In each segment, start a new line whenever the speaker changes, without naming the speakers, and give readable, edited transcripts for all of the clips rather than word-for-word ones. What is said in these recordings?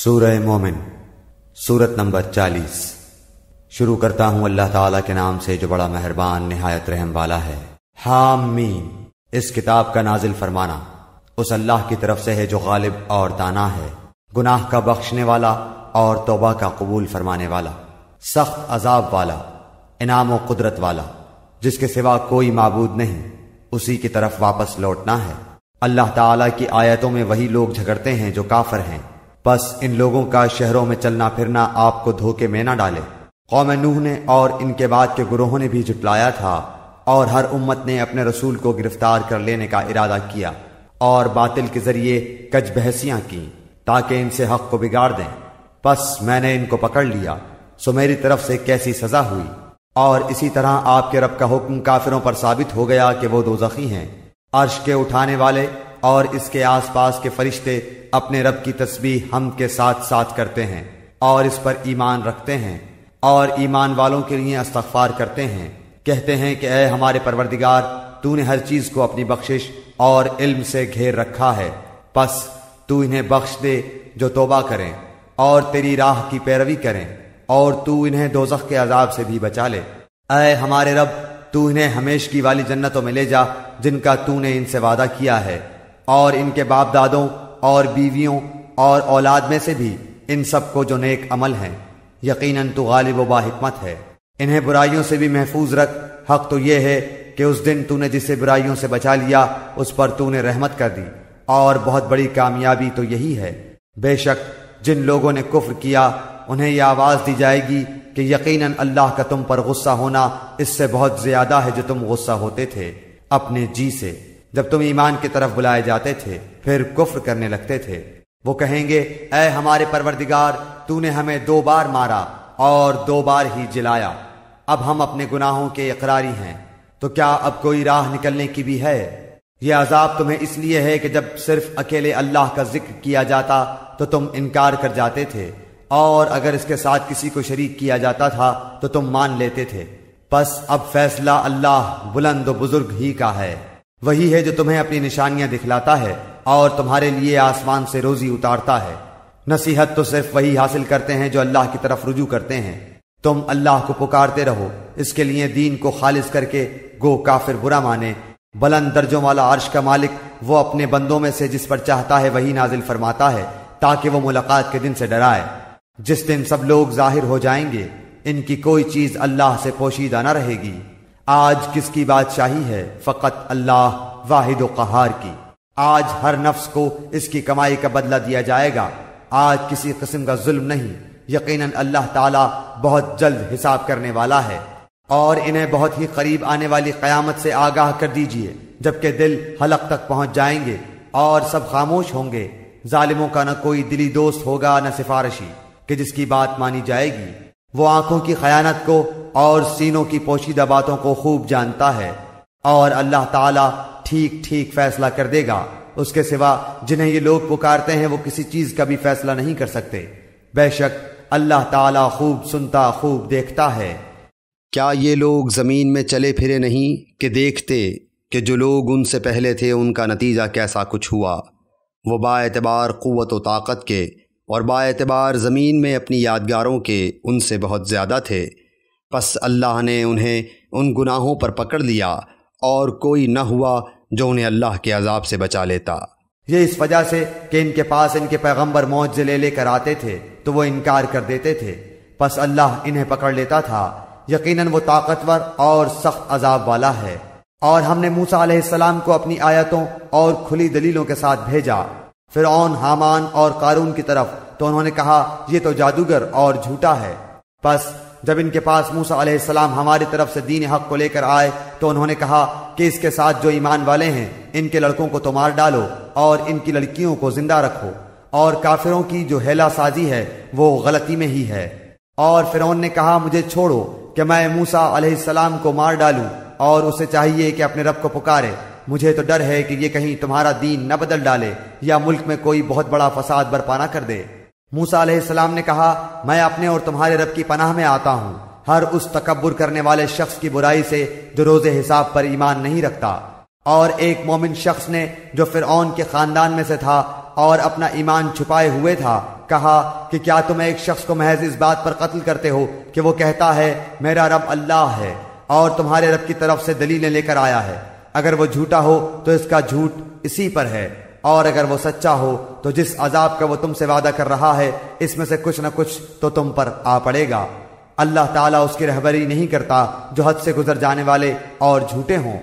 سورہ مومن سورت نمبر 40۔ شروع کرتا ہوں اللہ تعالیٰ کے نام سے جو بڑا مہربان نہایت رحم والا ہے۔ حام میم۔ اس کتاب کا نازل فرمانا اس اللہ کی طرف سے ہے جو غالب اور دانا ہے، گناہ کا بخشنے والا اور توبہ کا قبول فرمانے والا، سخت عذاب والا، انعام و قدرت والا، جس کے سوا کوئی معبود نہیں، اسی کی طرف واپس لوٹنا ہے۔ اللہ تعالیٰ کی آیتوں میں وہی لوگ جھگڑتے ہیں جو کافر ہیں، بس ان لوگوں کا شہروں میں چلنا پھرنا آپ کو دھوکے میں نہ ڈالے۔ قوم نوح نے اور ان کے بعد کے گروہوں نے بھی جھٹلایا تھا، اور ہر امت نے اپنے رسول کو گرفتار کر لینے کا ارادہ کیا اور باطل کے ذریعے کج بحثیاں کیں تاکہ ان سے حق کو بگاڑ دیں۔ پس میں نے ان کو پکڑ لیا، سو میری طرف سے کیسی سزا ہوئی۔ اور اسی طرح آپ کے رب کا حکم کافروں پر ثابت ہو گیا کہ وہ دوزخی ہیں۔ عرش کے اٹھانے والے اور اس کے آس پاس کے فرشتے اپنے رب کی تسبیح حمد کے ساتھ ساتھ کرتے ہیں اور اس پر ایمان رکھتے ہیں، اور ایمان والوں کے لیے استغفار کرتے ہیں، کہتے ہیں کہ اے ہمارے پروردگار، تو نے ہر چیز کو اپنی بخشش اور علم سے گھیر رکھا ہے، پس تو انہیں بخش دے جو توبہ کریں اور تیری راہ کی پیروی کریں، اور تو انہیں دوزخ کے عذاب سے بھی بچا لے۔ اے ہمارے رب، تو انہیں ہمیشگی والی جنتوں میں لے جا جن کا تو نے ان سے وعدہ کیا ہے، اور ان کے باپ دادوں اور بیویوں اور اولاد میں سے بھی ان سب کو جو نیک عمل ہیں، یقیناً تو غالب و با حکمت ہے۔ انہیں برائیوں سے بھی محفوظ رکھ، حق تو یہ ہے کہ اس دن تو نے جسے برائیوں سے بچا لیا اس پر تو نے رحمت کر دی، اور بہت بڑی کامیابی تو یہی ہے۔ بے شک جن لوگوں نے کفر کیا انہیں یہ آواز دی جائے گی کہ یقیناً اللہ کا تم پر غصہ ہونا اس سے بہت زیادہ ہے جو تم غصہ ہوتے تھے اپنے جی سے جب تم ایمان کی طرف بلائے جاتے تھے، پھر کفر کرنے لگتے تھے۔ وہ کہیں گے اے ہمارے پروردگار، تو نے ہمیں 2 بار مارا اور 2 بار ہی جلایا، اب ہم اپنے گناہوں کے اقراری ہیں، تو کیا اب کوئی راہ نکلنے کی بھی ہے؟ یہ عذاب تمہیں اس لیے ہے کہ جب صرف اکیلے اللہ کا ذکر کیا جاتا تو تم انکار کر جاتے تھے، اور اگر اس کے ساتھ کسی کو شریک کیا جاتا تھا تو تم مان لیتے تھے۔ پس اب فیصلہ اللہ بلند و بزرگ ہی کا ہے، وہی ہے جو تمہیں اپنی نشانیاں دکھلاتا ہے اور تمہارے لیے آسمان سے روزی اتارتا ہے۔ نصیحت تو صرف وہی حاصل کرتے ہیں جو اللہ کی طرف رجوع کرتے ہیں۔ تم اللہ کو پکارتے رہو، اس کے لیے دین کو خالص کر کے، گو کافر برا مانے۔ بلند درجوں والا عرش کا مالک وہ اپنے بندوں میں سے جس پر چاہتا ہے وہی نازل فرماتا ہے تاکہ وہ ملاقات کے دن سے ڈرائے، جس دن سب لوگ ظاہر ہو جائیں گے، ان کی کوئی چیز اللہ سے پوشیدہ نہ رہے گی۔ آج کس کی بادشاہی ہے؟ فقط اللہ واحد و قہار کی۔ آج ہر نفس کو اس کی کمائی کا بدلہ دیا جائے گا، آج کسی قسم کا ظلم نہیں، یقیناً اللہ تعالیٰ بہت جلد حساب کرنے والا ہے۔ اور انہیں بہت ہی قریب آنے والی قیامت سے آگاہ کر دیجئے، جبکہ دل حلق تک پہنچ جائیں گے اور سب خاموش ہوں گے۔ ظالموں کا نہ کوئی دلی دوست ہوگا نہ سفارشی کہ جس کی بات مانی جائے گی۔ وہ آنکھوں کی خیانت کو اور سینوں کی پوشیدہ باتوں کو خوب جانتا ہے، اور اللہ تعالیٰ ٹھیک ٹھیک فیصلہ کر دے گا۔ اس کے سوا جنہیں یہ لوگ پکارتے ہیں وہ کسی چیز کا بھی فیصلہ نہیں کر سکتے۔ بے شک اللہ تعالیٰ خوب سنتا خوب دیکھتا ہے۔
کیا یہ لوگ زمین میں چلے پھرے نہیں کہ دیکھتے کہ جو لوگ ان سے پہلے تھے ان کا نتیجہ کیسا کچھ ہوا؟ وہ با اعتبار قوت و طاقت کے اور با اعتبار زمین میں اپنی یادگاروں کے ان سے بہت زیادہ تھے، پس اللہ نے انہیں ان گناہوں پر پکڑ لیا اور کوئی نہ ہوا جو انہیں اللہ کے عذاب سے بچا لیتا۔
یہ اس وجہ سے کہ ان کے پاس ان کے پیغمبر معجزے لے کر آتے تھے تو وہ انکار کر دیتے تھے، پس اللہ انہیں پکڑ لیتا تھا۔ یقیناً وہ طاقتور اور سخت عذاب والا ہے۔ اور ہم نے موسیٰ علیہ السلام کو اپنی آیتوں اور کھلی دلیلوں کے ساتھ بھیجا فرعون، حامان اور قارون کی طرف، تو انہوں نے کہا یہ تو جادوگر اور جھوٹا ہے۔ پس جب ان کے پاس موسیٰ علیہ السلام ہماری طرف سے دین حق کو لے کر آئے تو انہوں نے کہا کہ اس کے ساتھ جو ایمان والے ہیں ان کے لڑکوں کو تو مار ڈالو اور ان کی لڑکیوں کو زندہ رکھو، اور کافروں کی جو ہیلا سازی ہے وہ غلطی میں ہی ہے۔ اور فرعون نے کہا مجھے چھوڑو کہ میں موسیٰ علیہ السلام کو مار ڈالوں، اور اسے چاہیے کہ اپنے رب کو پکارے، مجھے تو ڈر ہے کہ یہ کہیں تمہارا دین نہ بدل ڈالے یا ملک میں کوئی بہت بڑا فساد برپا نہ کر دے۔ موسیٰ علیہ السلام نے کہا میں اپنے اور تمہارے رب کی پناہ میں آتا ہوں ہر اس تکبر کرنے والے شخص کی برائی سے جو روز حساب پر ایمان نہیں رکھتا۔ اور ایک مومن شخص نے جو فرعون کے خاندان میں سے تھا اور اپنا ایمان چھپائے ہوئے تھا، کہا کہ کیا تم ایک شخص کو محض اس بات پر قتل کرتے ہو کہ وہ کہتا ہے میرا رب اللہ ہے اور تمہارے رب کی طرف سے دلیلیں لے کر آیا ہے؟ اگر وہ جھوٹا ہو تو اس کا جھوٹ اسی پر ہے، اور اگر وہ سچا ہو تو جس عذاب کا وہ تم سے وعدہ کر رہا ہے اس میں سے کچھ نہ کچھ تو تم پر آ پڑے گا۔ اللہ تعالیٰ اس کی رہبری نہیں کرتا جو حد سے گزر جانے والے اور جھوٹے ہوں۔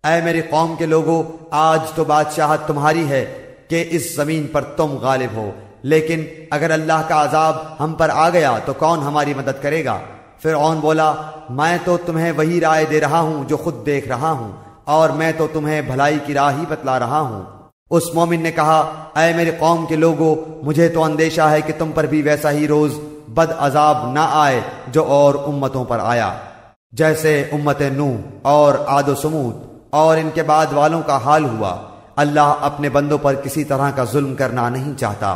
اے میری قوم کے لوگوں، آج تو بادشاہت تمہاری ہے کہ اس زمین پر تم غالب ہو، لیکن اگر اللہ کا عذاب ہم پر آ گیا تو کون ہماری مدد کرے گا؟ فرعون بولا، میں تو تمہیں وہی رائے دے رہا ہوں جو خود دیکھ رہا ہوں، اور میں تو تمہیں بھلائی کی راہ ہی بتلا رہا ہوں۔ اس مومن نے کہا، اے میری قوم کے لوگوں، مجھے تو اندیشہ ہے کہ تم پر بھی ویسا ہی روز بد عذاب نہ آئے جو اور امتوں پر آیا، جیسے امت نوح اور عاد و سمود اور ان کے بعد والوں کا حال ہوا۔ اللہ اپنے بندوں پر کسی طرح کا ظلم کرنا نہیں چاہتا،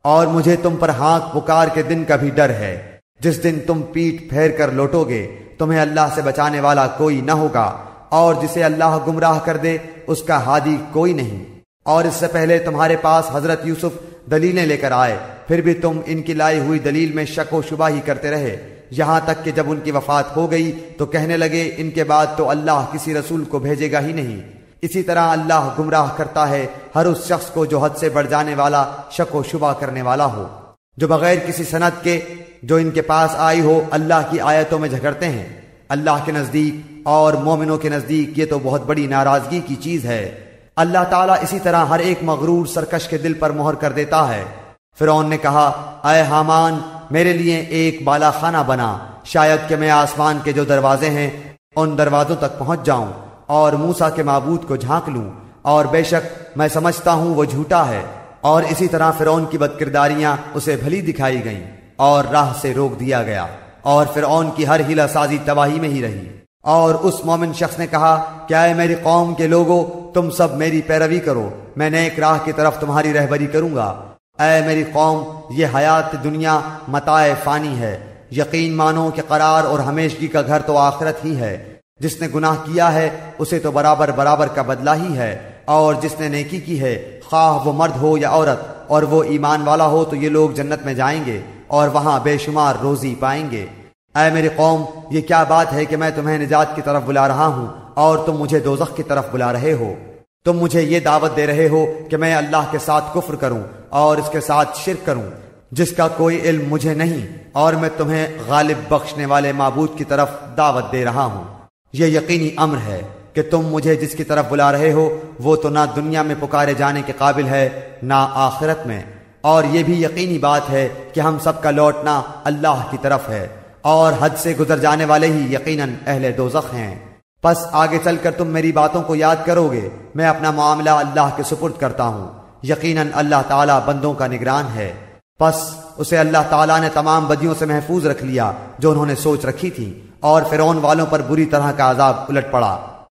اور مجھے تم پر ہانک پکار کے دن کا بھی ڈر ہے، جس دن تم پیٹ پھیر کر لوٹو گے، تمہیں اللہ سے بچانے والا کوئی نہ ہوگا، اور جسے اللہ گمراہ کر دے اس کا ہادی کوئی نہیں۔ اور اس سے پہلے تمہارے پاس حضرت یوسف دلیلیں لے کر آئے، پھر بھی تم ان کی لائی ہوئی دلیل میں شک و شبہ ہی کرتے رہے، یہاں تک کہ جب ان کی وفات ہو گئی تو کہنے لگے ان کے بعد تو اللہ کسی رسول کو بھیجے گا ہی نہیں۔ اسی طرح اللہ گمراہ کرتا ہے ہر اس شخص کو جو حد سے بڑھ جانے والا شک و شبہ کرنے والا ہو، جو بغیر کسی سند کے جو ان کے پاس آئی ہو اللہ کی آیتوں میں جھگڑتے ہیں۔ اللہ کے نزدیک اور مومنوں کے نزدیک یہ تو بہت بڑی ناراضگی کی چیز ہے۔ اللہ تعالیٰ اسی طرح ہر ایک مغرور سرکش کے دل پر مہر کر دیتا ہے۔ فرعون نے کہا، اے حامان، میرے لیے ایک بالا خانہ بنا، شاید کہ میں آسمان کے جو دروازے ہیں ان دروازوں تک پہنچ جاؤں اور موسیٰ کے معبود کو جھانک لوں، اور بے شک میں سمجھتا ہوں وہ جھوٹا ہے۔ اور اسی طرح فرعون کی بدکرداریاں اسے بھلی دکھائی گئیں اور راہ سے روک دیا گیا، اور فرعون کی ہر ہیلہ سازی تباہی میں ہی رہی۔ اور اس مومن شخص نے کہا، کیا اے میری قوم کے لوگوں، تم سب میری پیروی کرو، میں نیک راہ کی طرف تمہاری رہبری کروں گا۔ اے میری قوم، یہ حیات دنیا متاع فانی ہے، یقین مانو کہ قرار اور ہمیشگی کا گھر تو آخرت ہی ہے۔ جس نے گناہ کیا ہے اسے تو برابر برابر کا بدلہ ہی ہے، اور جس نے نیکی کی ہے خواہ وہ مرد ہو یا عورت اور وہ ایمان والا ہو تو یہ لوگ جنت میں جائیں گے اور وہاں بے شمار روزی پائیں گے۔ اے میری قوم، یہ کیا بات ہے کہ میں تمہیں نجات کی طرف بلا رہا ہوں اور تم مجھے دوزخ کی طرف بلا رہے ہو؟ تم مجھے یہ دعوت دے رہے ہو کہ میں اللہ کے ساتھ کفر کروں اور اس کے ساتھ شرک کروں جس کا کوئی علم مجھے نہیں، اور میں تمہیں غالب بخشنے والے معبود کی طرف دعوت دے رہا ہوں۔ یہ یقینی امر ہے کہ تم مجھے جس کی طرف بلا رہے ہو وہ تو نہ دنیا میں پکارے جانے کے قابل ہے نہ آخرت میں، اور یہ بھی یقینی بات ہے کہ ہم سب کا لوٹنا اللہ کی طرف ہے، اور حد سے گزر جانے والے ہی یقیناً اہل دوزخ ہیں۔ پس آگے چل کر تم میری باتوں کو یاد کرو گے، میں اپنا معاملہ اللہ کے سپرد کرتا ہوں، یقیناً اللہ تعالیٰ بندوں کا نگران ہے۔ پس اسے اللہ تعالیٰ نے تمام بدیوں سے محفوظ رکھ لیا جو انہوں نے سوچ رکھی تھی، اور فرعون والوں پر بری طرح کا عذاب الٹ پڑا۔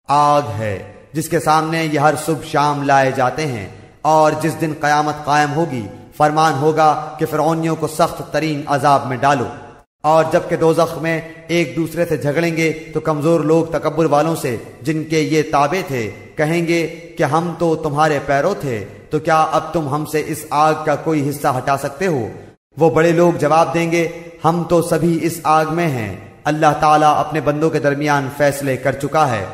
آگ ہے جس کے سامنے یہ ہر صبح شام لائے جاتے ہیں، اور جس دن قیامت قائم ہوگی فرمان ہوگا کہ فرعونیوں کو سخت ترین عذاب میں ڈالو۔ اور جب کہ دوزخ میں ایک دوسرے سے جھگڑیں گے تو کمزور لوگ تکبر والوں سے جن کے یہ تابع تھے کہیں گے کہ ہم تو تمہارے پیرو تھے، تو کیا اب تم ہم سے اس آگ کا کوئی حصہ ہٹا سکتے ہو؟ وہ بڑے لوگ جواب دیں گے، ہم تو سبھی اس آگ میں ہیں۔ اللہ تعالیٰ اپنے بندوں کے درمیان فیصلے کر چکا ہے۔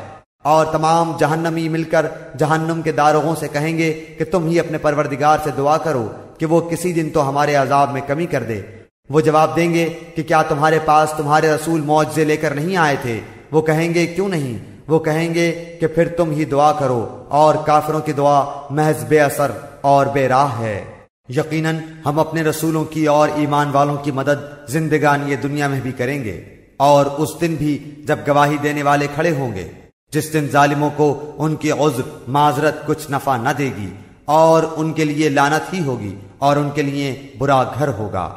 اور تمام جہنمی مل کر جہنم کے داروغوں سے کہیں گے کہ تم ہی اپنے پروردگار سے دعا کرو کہ وہ کسی دن تو ہمارے عذاب میں کمی کر دے۔ وہ جواب دیں گے کہ کیا تمہارے پاس تمہارے رسول معجزے لے کر نہیں آئے تھے؟ وہ کہیں گے کیوں نہیں؟ وہ کہیں گے کہ پھر تم ہی دعا کرو، اور کافروں کی دعا محض بے اثر اور بے راہ ہے۔ یقیناً ہم اپنے رسولوں کی اور ایمان والوں کی مدد زندگانی دنیا میں بھی کریں گے، اور اس دن بھی جب گواہی دینے والے کھڑے ہوں گے، جس دن ظالموں کو ان کی عذر معذرت کچھ نفع نہ دے گی، اور ان کے لیے لعنت ہی ہوگی، اور ان کے لیے برا گھر ہوگا۔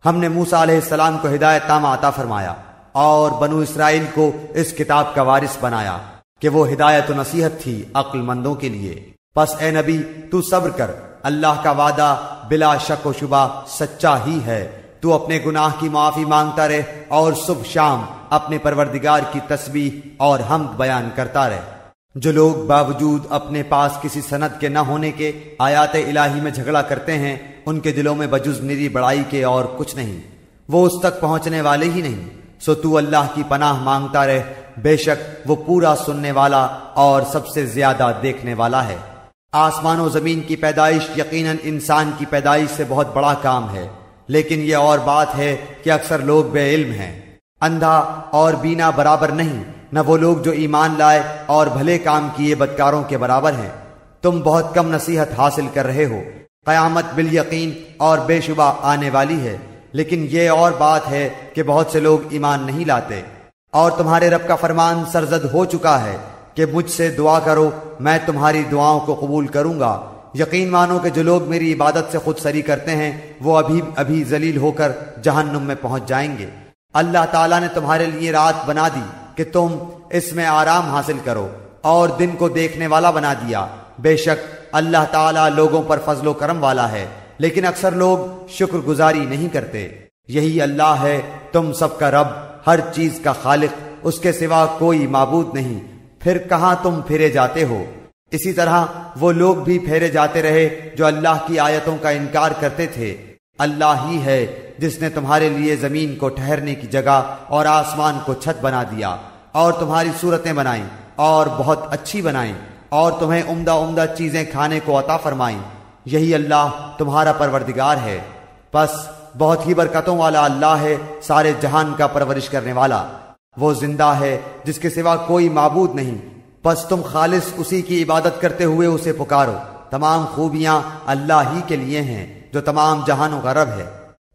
ہم نے موسیٰ علیہ السلام کو ہدایت تامہ عطا فرمایا اور بنو اسرائیل کو اس کتاب کا وارث بنایا کہ وہ ہدایت و نصیحت تھی عقل مندوں کے لیے۔ پس اے نبی، تو صبر کر، اللہ کا وعدہ بلا شک و شبہ سچا ہی ہے۔ تو اپنے گناہ کی معافی مانگتا رہ اور صبح شام اپنے پروردگار کی تسبیح اور حمد بیان کرتا رہ۔ جو لوگ باوجود اپنے پاس کسی سند کے نہ ہونے کے آیات الہی میں جھگڑا کرتے ہیں ان کے دلوں میں بجز نری بڑائی کے اور کچھ نہیں، وہ اس تک پہنچنے والے ہی نہیں۔ سو تو اللہ کی پناہ مانگتا رہ، بے شک وہ پورا سننے والا اور سب سے زیادہ دیکھنے والا ہے۔ آسمان و زمین کی پیدائش یقیناً انسان کی پیدائش سے بہت بڑا کام ہے، لیکن یہ اور بات ہے کہ اکثر لوگ بے علم ہیں۔ اندھا اور بینا برابر نہیں، نہ وہ لوگ جو ایمان لائے اور بھلے کام کیے بدکاروں کے برابر ہیں۔ تم بہت کم نصیحت حاصل کر رہے ہو۔ قیامت بالیقین اور بے شبہ آنے والی ہے، لیکن یہ اور بات ہے کہ بہت سے لوگ ایمان نہیں لاتے۔ اور تمہارے رب کا فرمان سرزد ہو چکا ہے کہ مجھ سے دعا کرو، میں تمہاری دعاؤں کو قبول کروں گا۔ یقین مانو کہ جو لوگ میری عبادت سے خود سری کرتے ہیں وہ ابھی ذلیل ہو کر جہنم میں پہنچ جائیں گے۔ اللہ تعالیٰ نے تمہارے لیے رات بنا دی کہ تم اس میں آرام حاصل کرو، اور دن کو دیکھنے والا بنا دیا۔ بے شک اللہ تعالیٰ لوگوں پر فضل و کرم والا ہے، لیکن اکثر لوگ شکر گزاری نہیں کرتے۔ یہی اللہ ہے تم سب کا رب، ہر چیز کا خالق، اس کے سوا کوئی معبود نہیں، پھر کہاں تم پھیرے جاتے ہو؟ اسی طرح وہ لوگ بھی پھیرے جاتے رہے جو اللہ کی آیتوں کا انکار کرتے تھے۔ اللہ ہی ہے جس نے تمہارے لیے زمین کو ٹھہرنے کی جگہ اور آسمان کو چھت بنا دیا، اور تمہاری صورتیں بنائیں اور بہت اچھی بنائیں، اور تمہیں عمدہ عمدہ چیزیں کھانے کو عطا فرمائیں۔ یہی اللہ تمہارا پروردگار ہے۔ بس بہت ہی برکتوں والا اللہ ہے، سارے جہان کا پرورش کرنے والا۔ وہ زندہ ہے جس کے سوا کوئی معبود نہیں، بس تم خالص اسی کی عبادت کرتے ہوئے اسے پکارو۔ تمام خوبیاں اللہ ہی کے لیے ہیں جو تمام جہانوں کا رب ہے۔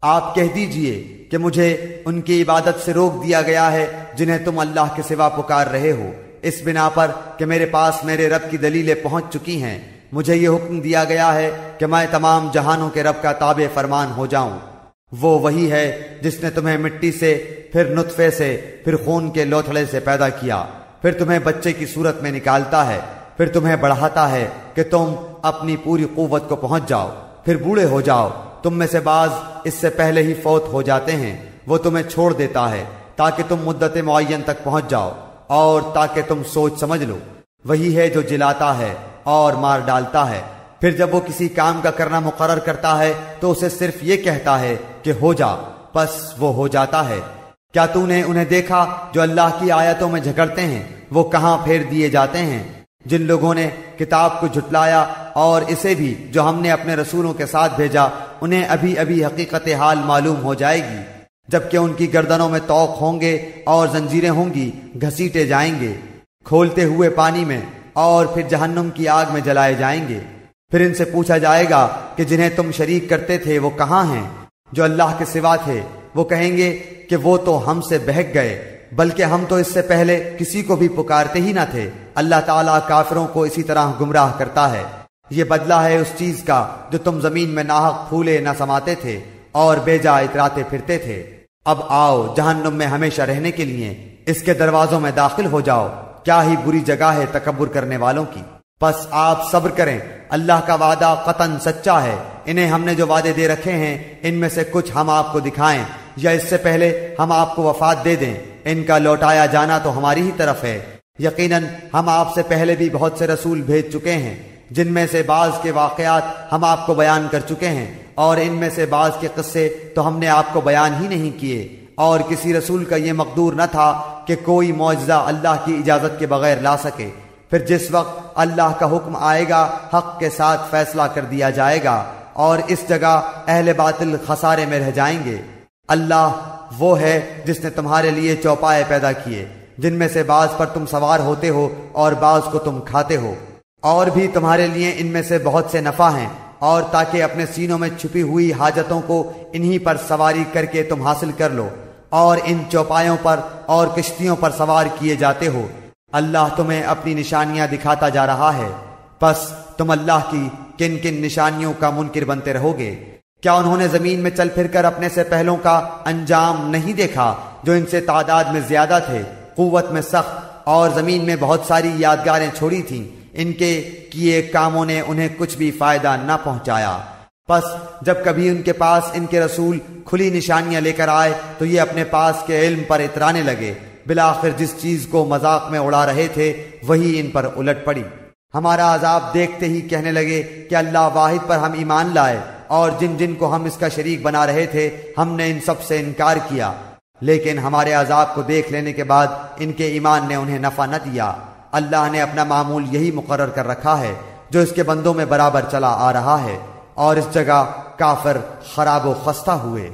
آپ کہہ دیجئے کہ مجھے ان کی عبادت سے روک دیا گیا ہے جنہیں تم اللہ کے سوا پکار رہے ہو، اس بنا پر کہ میرے پاس میرے رب کی دلیلیں پہنچ چکی ہیں۔ مجھے یہ حکم دیا گیا ہے کہ میں تمام جہانوں کے رب کا تابع فرمان ہو جاؤں۔ وہ وہی ہے جس نے تمہیں مٹی سے، پھر نطفے سے، پھر خون کے لوتھڑے سے پیدا کیا، پھر تمہیں بچے کی صورت میں نکالتا ہے، پھر تمہیں بڑھاتا ہے کہ تم اپنی پوری قوت کو پہنچ جاؤ، پھر بوڑھے ہو جاؤ۔ تم میں سے بعض اس سے پہلے ہی فوت ہو جاتے ہیں۔ وہ تمہیں چھوڑ دیتا ہے تاکہ تم مدت معین تک پہنچ جاؤ، اور تاکہ تم سوچ سمجھ لو۔ وہی ہے جو جلاتا ہے اور مار ڈالتا ہے، پھر جب وہ کسی کام کا کرنا مقرر کرتا ہے تو اسے صرف یہ کہتا ہے کہ ہو جا، بس وہ ہو جاتا ہے۔ کیا تو نے انہیں دیکھا جو اللہ کی آیتوں میں جھگڑتے ہیں؟ وہ کہاں پھیر دیے جاتے ہیں۔ جن لوگوں نے کتاب کو جھٹلایا اور اسے بھی جو ہم نے اپنے رسولوں کے ساتھ بھیجا، انہیں ابھی ابھی حقیقت حال معلوم ہو جائے گی، جبکہ ان کی گردنوں میں طوق ہوں گے اور زنجیریں ہوں گی، گھسیٹے جائیں گے کھولتے ہوئے پانی میں، اور پھر جہنم کی آگ میں جلائے جائیں گے۔ پھر ان سے پوچھا جائے گا کہ جنہیں تم شریک کرتے تھے وہ کہاں ہیں جو اللہ کے سوا تھے؟ وہ کہیں گے کہ وہ تو ہم سے بہک گئے، بلکہ ہم تو اس سے پہلے کسی کو بھی پکارتے ہی نہ تھے۔ اللہ تعالیٰ کافروں کو اسی طرح گمراہ کرتا ہے۔ یہ بدلہ ہے اس چیز کا جو تم زمین میں ناحق پھولے نہ سماتے تھے اور بے جا اتراتے پھرتے تھے۔ اب آؤ جہنم میں ہمیشہ رہنے کے لیے، اس کے دروازوں میں داخل ہو جاؤ۔ کیا ہی بری جگہ ہے تکبر کرنے والوں کی۔ بس آپ صبر کریں، اللہ کا وعدہ قطعاً سچا ہے۔ انہیں ہم نے جو وعدے دے رکھے ہیں ان میں سے کچھ ہم آپ کو دکھائیں یا اس سے پہلے ہم آپ کو وفات دے دیں، ان کا لوٹایا جانا تو ہماری ہی طرف ہے۔ یقیناً ہم آپ سے پہلے بھی بہت سے رسول بھیج چکے ہیں، جن میں سے بعض کے واقعات ہم آپ کو بیان کر چکے ہیں، اور ان میں سے بعض کے قصے تو ہم نے آپ کو بیان ہی نہیں کیے۔ اور کسی رسول کا یہ مقدور نہ تھا کہ کوئی معجزہ اللہ کی اجازت کے بغیر لا سکے۔ پھر جس وقت اللہ کا حکم آئے گا حق کے ساتھ فیصلہ کر دیا جائے گا، اور اس جگہ اہل باطل خسارے میں رہ جائیں گے۔ اللہ وہ ہے جس نے تمہارے لیے چوپائے پیدا کیے، جن میں سے بعض پر تم سوار ہوتے ہو اور بعض کو تم کھاتے ہو، اور بھی تمہارے لیے ان میں سے بہت سے نفع ہیں، اور تاکہ اپنے سینوں میں چھپی ہوئی حاجتوں کو انہی پر سواری کر کے تم حاصل کر لو، اور ان چوپایوں پر اور کشتیوں پر سوار کیے جاتے ہو۔ اللہ تمہیں اپنی نشانیاں دکھاتا جا رہا ہے، بس تم اللہ کی کن کن نشانیوں کا منکر بنتے رہو گے۔ کیا انہوں نے زمین میں چل پھر کر اپنے سے پہلوں کا انجام نہیں دیکھا جو ان سے تعداد میں زیادہ تھے، قوت میں سخت، اور زمین میں بہت ساری یادگاریں چھوڑی تھیں؟ ان کے کیے کاموں نے انہیں کچھ بھی فائدہ نہ پہنچایا۔ بس جب کبھی ان کے پاس ان کے رسول کھلی نشانیاں لے کر آئے تو یہ اپنے پاس کے علم پر اترانے لگے، بالآخر جس چیز کو مذاق میں اڑا رہے تھے وہی ان پر الٹ پڑی۔ ہمارا عذاب دیکھتے ہی کہنے لگے کہ اللہ واحد پر ہم ایمان لائے اور جن جن کو ہم اس کا شریک بنا رہے تھے ہم نے ان سب سے انکار کیا، لیکن ہمارے عذاب کو دیکھ لینے کے بعد ان کے ایمان نے انہیں نفع نہ دیا۔ اللہ نے اپنا معمول یہی مقرر کر رکھا ہے جو اس کے بندوں میں برابر چلا آ رہا ہے، اور اس جگہ کافر خراب و خستہ ہوئے۔